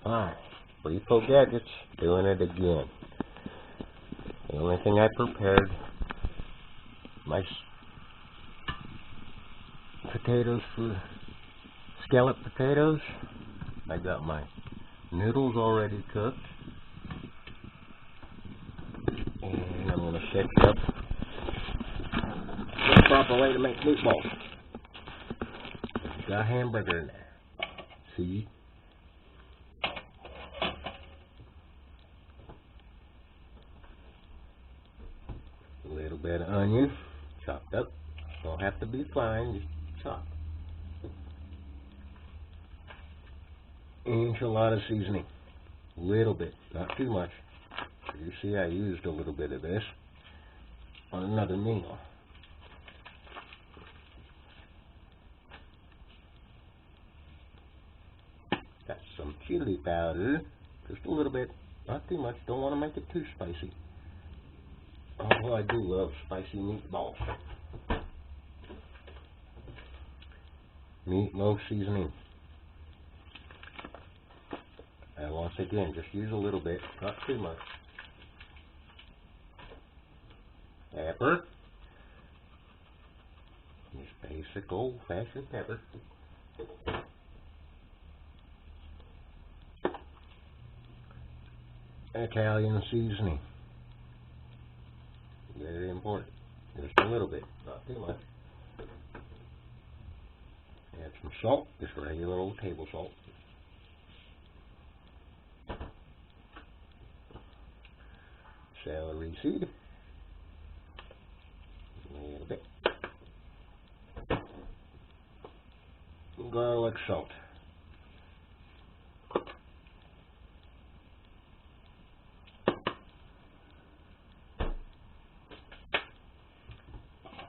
Alright, Lethal Gadgets, doing it again. The only thing I prepared, my potatoes for scallop potatoes. I got my noodles already cooked. And I'm going to set you up the proper way to make meatballs. Got a hamburger in there. See? A little bit of onion, chopped up. Don't have to be fine, just chop. Enchilada seasoning. A little bit, not too much. You see, I used a little bit of this on another meal. Got some chili powder, just a little bit, not too much. Don't want to make it too spicy. Although I do love spicy meatballs. Meatloaf seasoning. And once again, just use a little bit, not too much. Pepper. Just basic old-fashioned pepper. Italian seasoning. Very important. Just a little bit, not too much. Add some salt, just regular old table salt. Celery seed. A little bit. Garlic salt.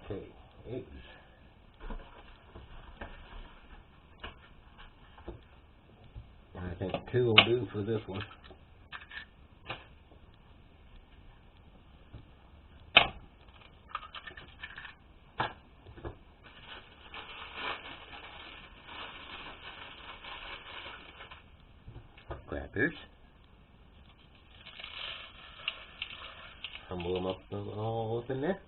Okay, eggs. I think 2 will do for this one. Crackers. Crumble them up all up in there.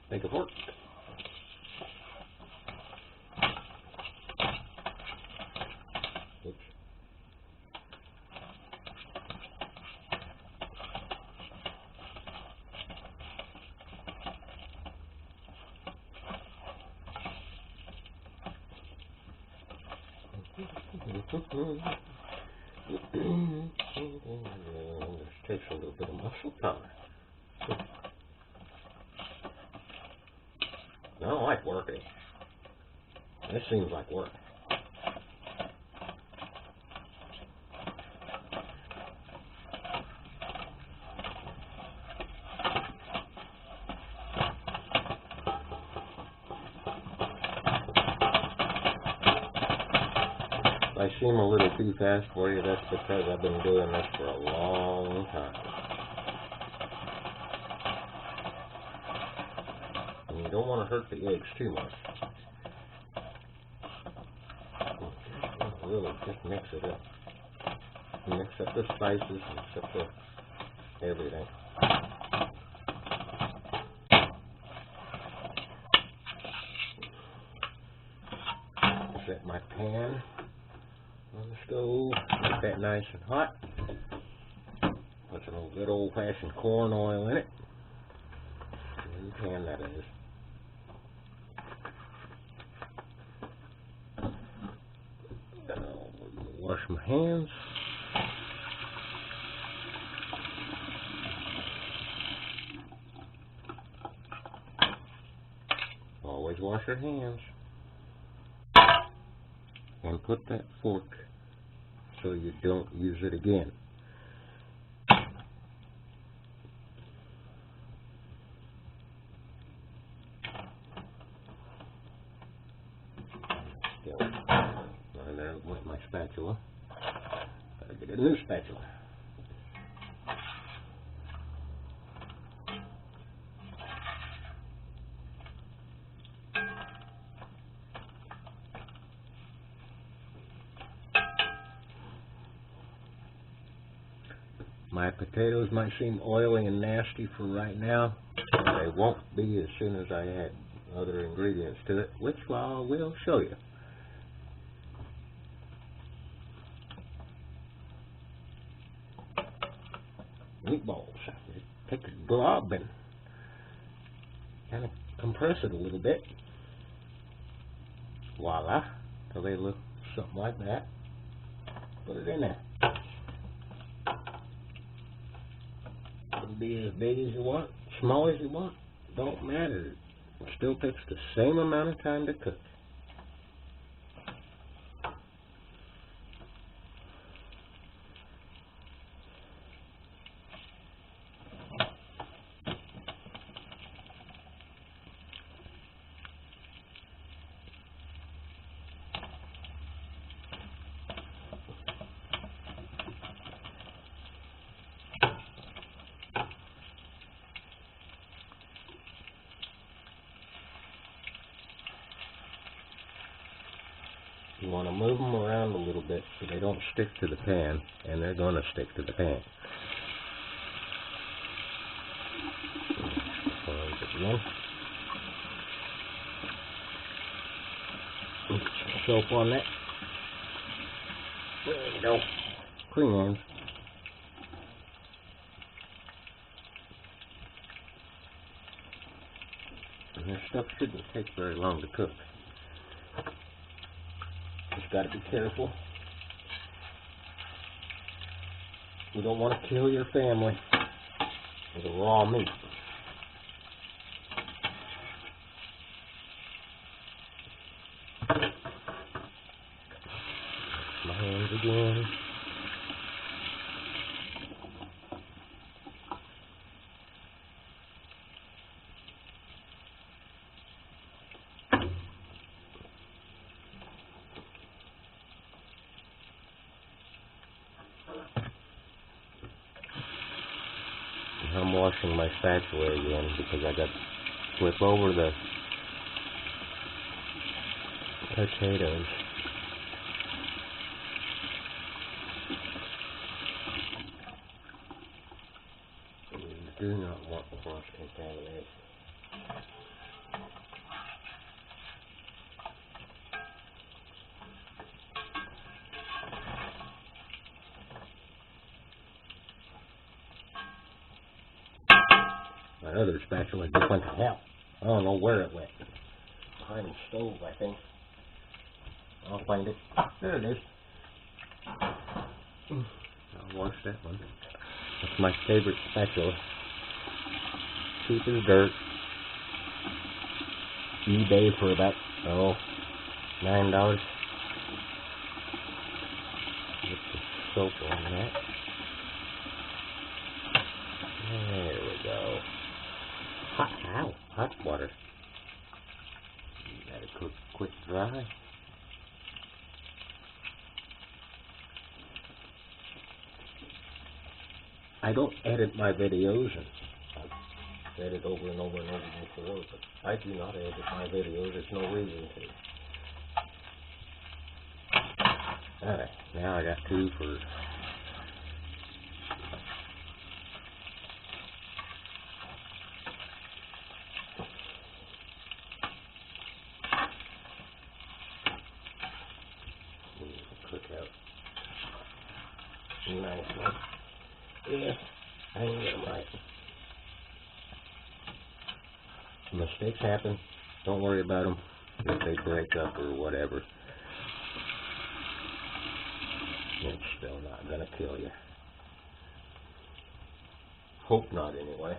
Take a fork. Oops. This takes a little bit of muscle power. I don't like working. This seems like work. If I seem a little too fast for you, that's because I've been doing this for a long time. And you don't want to hurt the eggs too much. Really, just mix it up. Mix up the spices, mix up the everything. Set my pan on the stove, get that nice and hot. Put some good old-fashioned corn oil in it. In the pan, that is. Wash my hands. Always wash your hands. And put that fork so you don't use it again. Still right there with my spatula. Gotta get a new spatula. My potatoes might seem oily and nasty for right now. They won't be as soon as I add other ingredients to it, which I will show you. Meatballs. Take a glob and kind of compress it a little bit. Voila. So they look something like that. Put it in there. It can be as big as you want, small as you want. Don't matter. It still takes the same amount of time to cook. You want to move them around a little bit so they don't stick to the pan, and they're going to stick to the pan. Close it again. Put some soap on that. There you go. Clean hands. And this stuff shouldn't take very long to cook. Just got to be careful. You don't want to kill your family with a raw meat. My hands again. I'm washing my spatula again because I got to flip over the potatoes. You do not want cross-contamination. My other spatula just went to hell. I don't know where it went. Behind the stove, I think. I'll find it. There it is. I'll wash that one. That's my favorite spatula. Cheap as dirt. eBay for about, $9. Get the soap on that. There we go. Hot water. Gotta cook quick dry. I don't edit my videos, and I've said it over and over and over before, but I do not edit my videos. There's no reason to. Alright, now I got two for cookout. Nice one. Yeah, I didn't get them right. Mistakes happen. Don't worry about them if they break up or whatever. It's still not going to kill you. Hope not, anyway.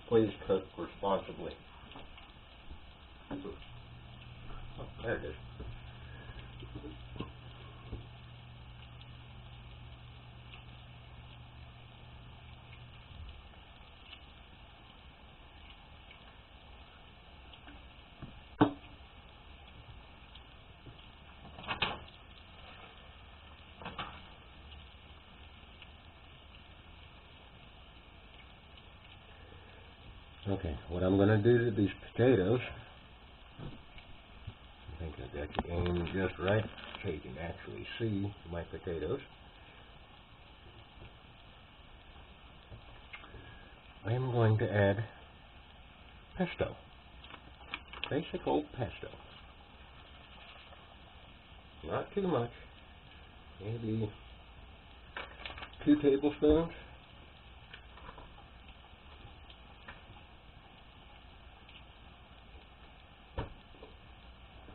Please cook responsibly. Oh, there it is. Okay, what I'm going to do to these potatoes, I think I got the aim just right so you can actually see my potatoes. I am going to add pesto. Basic old pesto. Not too much. Maybe 2 tablespoons.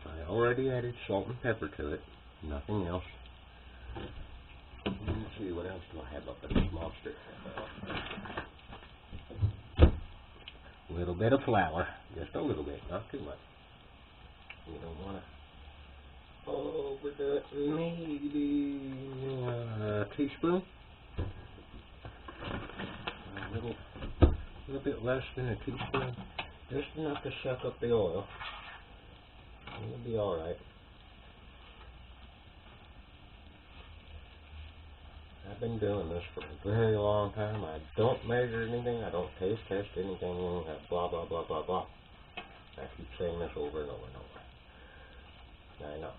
I already added salt and pepper to it. Nothing else. Let's see, what else do I have up in this monster? A little bit of flour. Just a little bit, not too much. You don't want to overdo it. Maybe a teaspoon. A little bit less than a teaspoon. Just enough to suck up the oil. It'll be alright. I've been doing this for a very long time. I don't measure anything. I don't taste test anything. Blah, blah, blah, blah, blah. I keep saying this over and over and over. I know.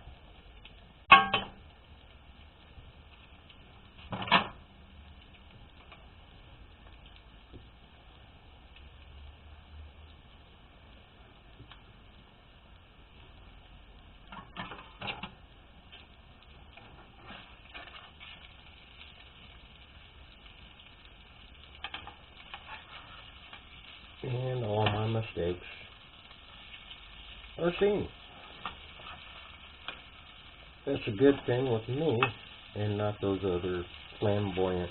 And all my mistakes are seen. That's a good thing with me, and not those other flamboyant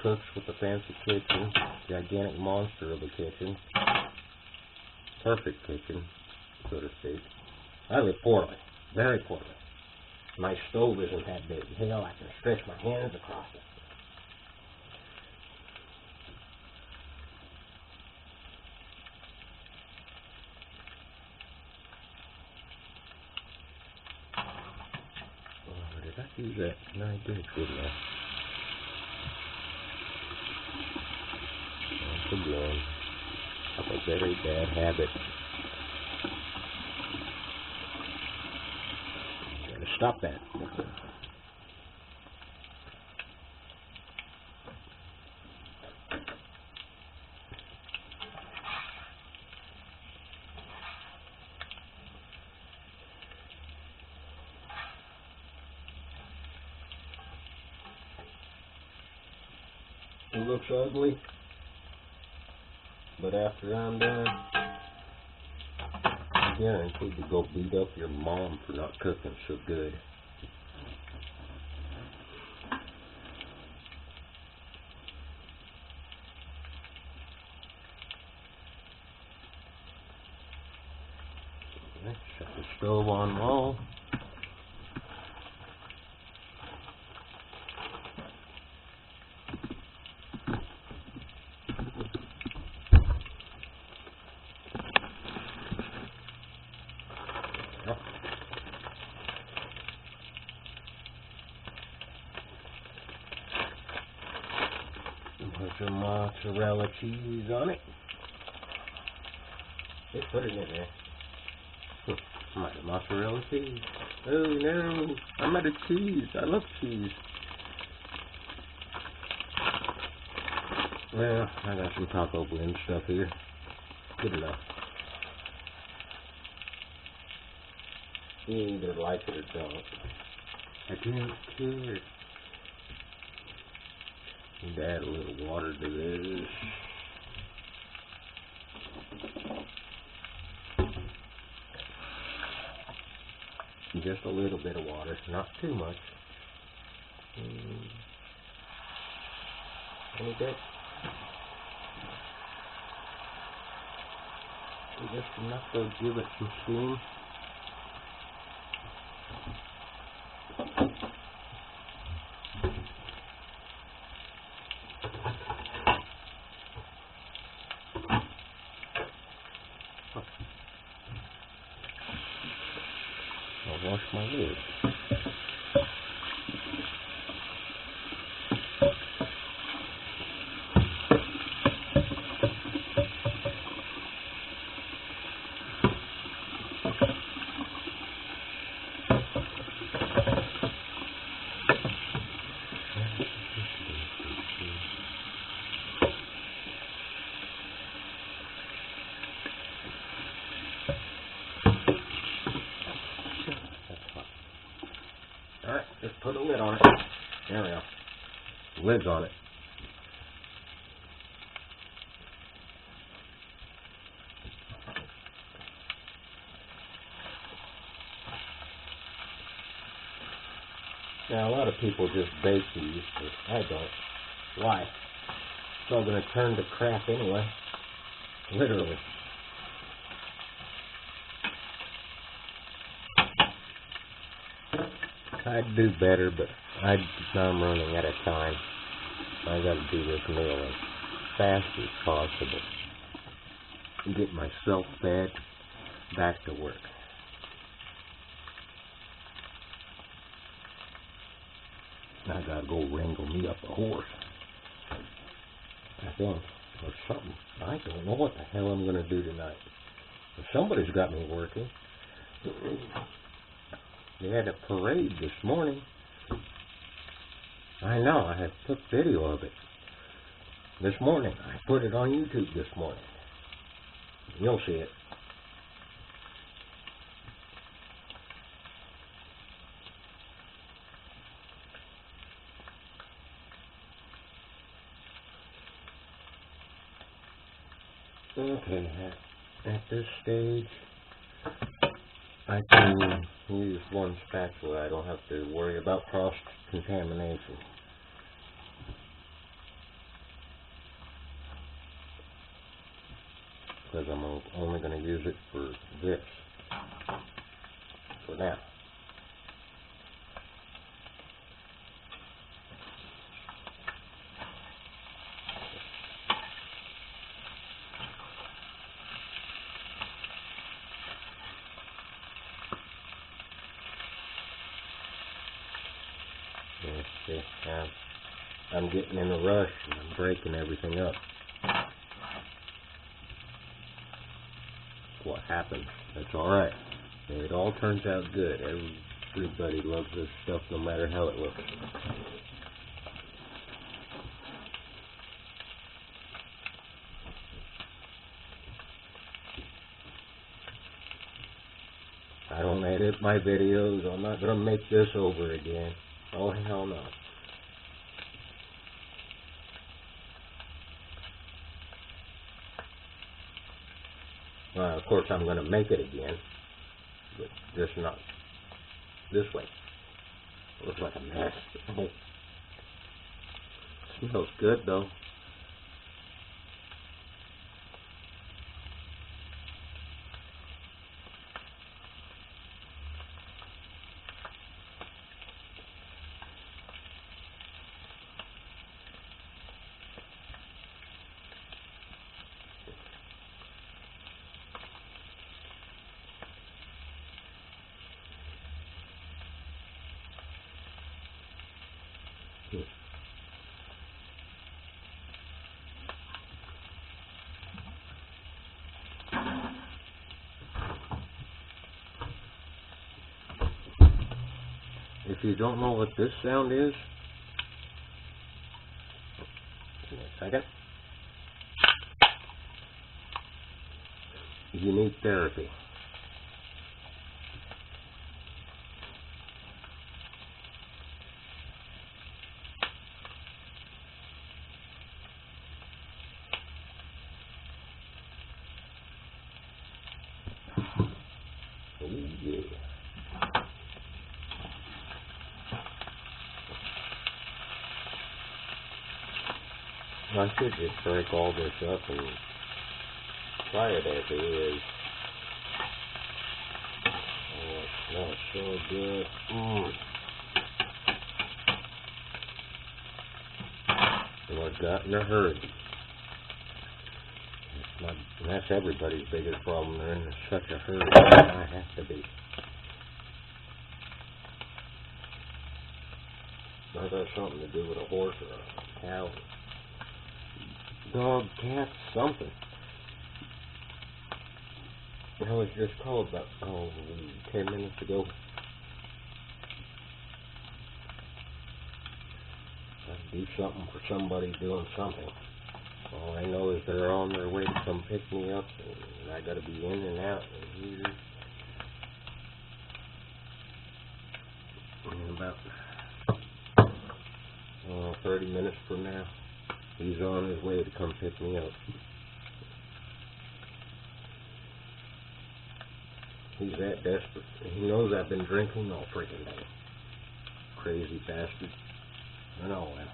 cooks with the fancy kitchen, gigantic monster of a kitchen, perfect kitchen, so to speak. I live poorly, very poorly. My stove isn't that big. Hell, I can stretch my hands across it. Did I do that? No, I did, didn't I? Once again, a very bad habit. Gotta stop that. It looks ugly, but after I'm done, I'm guaranteed to go beat up your mom for not cooking so good. Let's set the stove on low. Put some mozzarella cheese on it. Just put it in there. I'm out of mozzarella cheese. Oh no, I'm out of cheese. I love cheese. Well, I got some taco blend stuff here. Good enough. You either like it or don't. I don't care. Need to add a little water to this. Just a little bit of water, not too much. Any bit. Just enough to give it some steam. I'll wash my lid. Alright, just put a lid on it. There we go. Lid's on it. Now, a lot of people just bake these, but I don't. Why? It's all going to turn to crap anyway. Literally. I'd do better, but I'm running out of time. I got to do this meal as fast as possible. Get myself fed, back to work. I gotta go wrangle me up a horse, I think, or something. I don't know what the hell I'm gonna do tonight. But somebody's got me working. They had a parade this morning. I know, I had took video of it this morning. I put it on YouTube this morning. You'll see it. Okay, at this stage, I can use one spatula. I don't have to worry about cross-contamination. Because I'm only going to use it for this, for now. I'm getting in a rush and I'm breaking everything up. That's what happens. That's alright. It all turns out good. Everybody loves this stuff no matter how it looks. I don't edit my videos. I'm not going to make this over again. Oh, hell no. Of course, I'm going to make it again, but just not this way. It looks like a mess. Oh. Smells good, though. If you don't know what this sound is, give me a second. You need therapy. Oh, yeah. I should just break all this up and try it as it is. Oh, it smells so good. So I got in a hurry. That's everybody's biggest problem. They're in such a hurry. I have to be. That has something to do with a horse or a cow. Dog, cat, something. I was just called about 10 minutes ago. I'd do something for somebody doing something. All I know is they're on their way to come pick me up, and I gotta be in and out. And In about 30 minutes from now, he's on his way to come pick me up. He's that desperate. He knows I've been drinking all freaking day. Crazy bastard. I know him.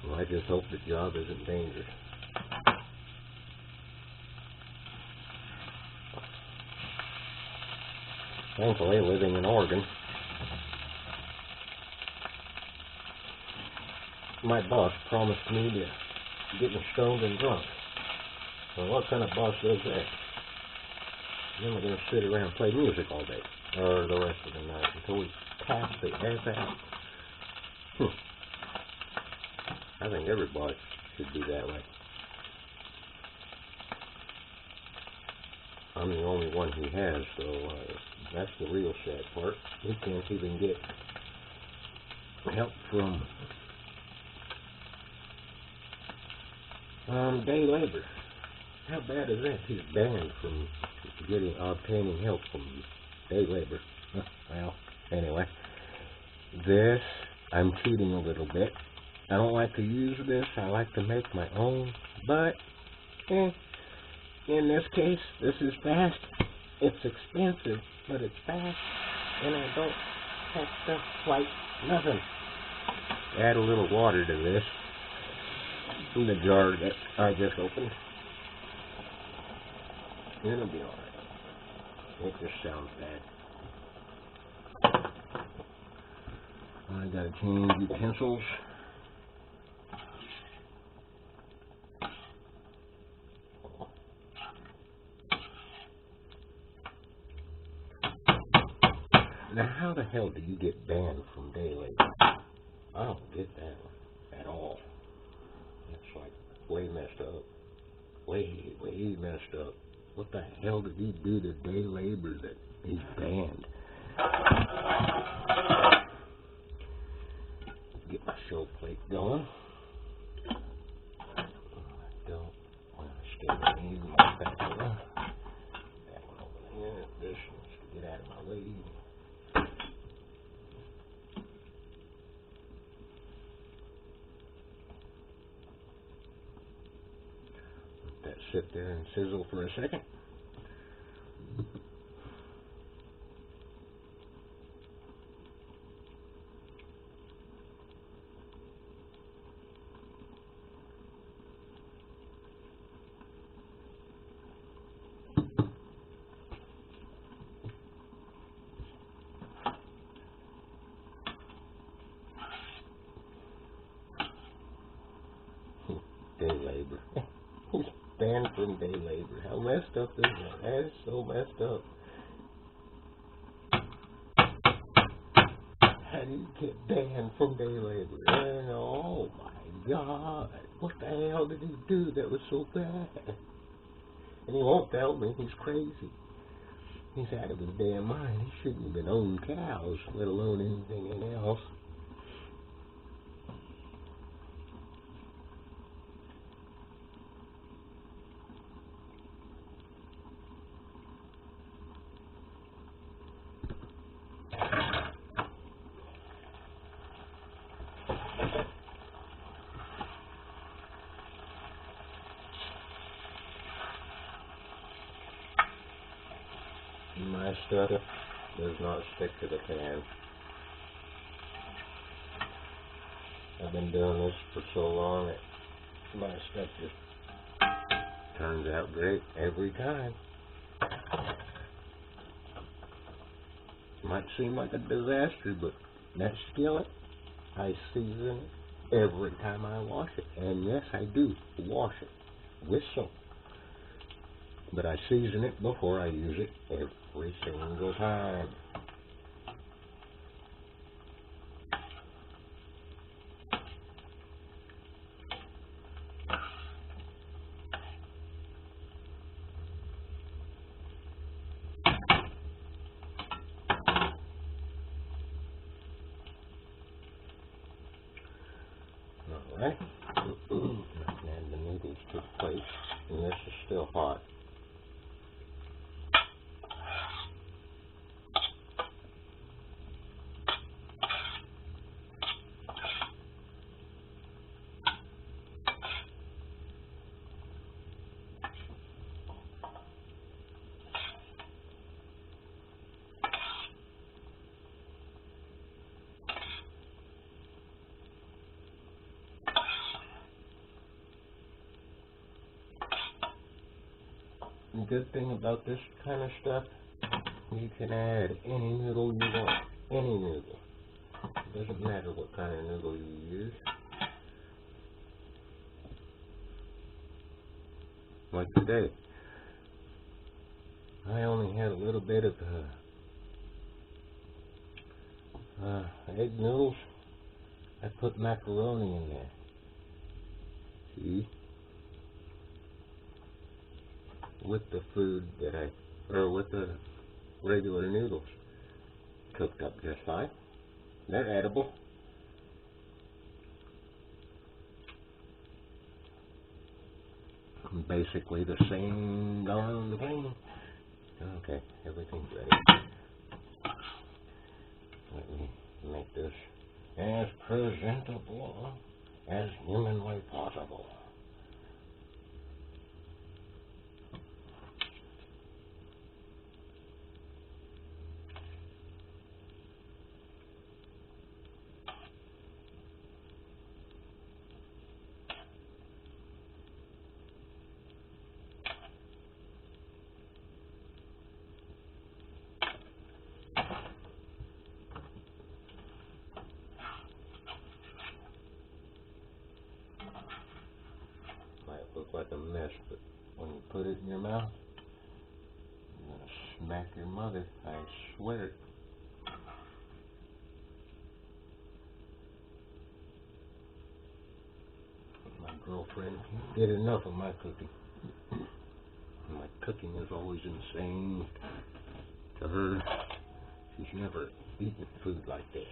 Well, I just hope the job isn't dangerous. Thankfully, living in Oregon, my boss promised me to get me stoned and drunk. Well, what kind of boss does that? Then we're going to sit around and play music all day, or the rest of the night, until we pass the F out. I think every boss should be that way. I'm the only one he has, so that's the real sad part. He can't even get help from day labor. How bad is that? He's banned from obtaining help from day labor. Well, anyway, this, I'm cheating a little bit. I don't like to use this. I like to make my own, but in this case, this is fast. It's expensive, but it's fast, and I don't have to fight nothing. Add a little water to this from the jar that I just opened. It'll be alright. It just sounds bad. I gotta change utensils. Now, how the hell do you get banned from day labor? I don't get that at all. It's like way messed up. Way messed up. What the hell did he do to day labor that he's banned? Get my show plate going. I don't want to stay in my back one. That one over here. This needs to get out of my way. Let that sit there and sizzle for a second. Day labor. He's banned from day labor. How messed up is that? That is so messed up. How do you get banned from day labor? And, oh my God. What the hell did he do that was so bad? And he won't tell me. He's crazy. He's out of his damn mind. He shouldn't have been owning cows, let alone anything else. My stuff does not stick to the pan. I've been doing this for so long that my stuff just turns out great every time. Might seem like a disaster, but that skillet, I season it every time I wash it. And yes, I do wash it with soap. But I season it before I use it every single time. Alright. And the noodles took place, and this is still hot. The good thing about this kind of stuff, you can add any noodle you want. Any noodle. It doesn't matter what kind of noodle you use. Like today, I only had a little bit of egg noodles. I put macaroni in there. See? With the food that with the regular noodles. Cooked up just fine. They're edible. Basically the same darn thing. Okay, everything's ready. Let me make this as presentable as humanly possible. Might look like a mess, but when you put it in your mouth, you're gonna smack your mother, I swear. My girlfriend can't get enough of my cooking. My cooking is always insane to her. She's never eaten food like this.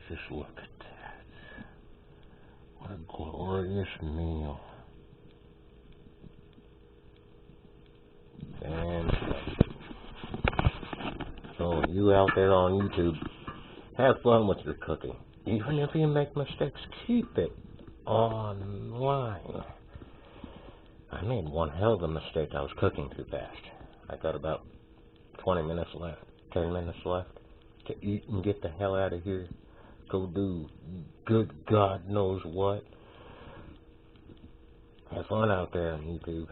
Just look at that. What a glorious meal. And so you out there on YouTube, have fun with your cooking. Even if you make mistakes, keep it online. I made one hell of a mistake. I was cooking too fast. I got about 20 minutes left, 10 minutes left to eat and get the hell out of here. Go do good God knows what. Have fun out there on YouTube.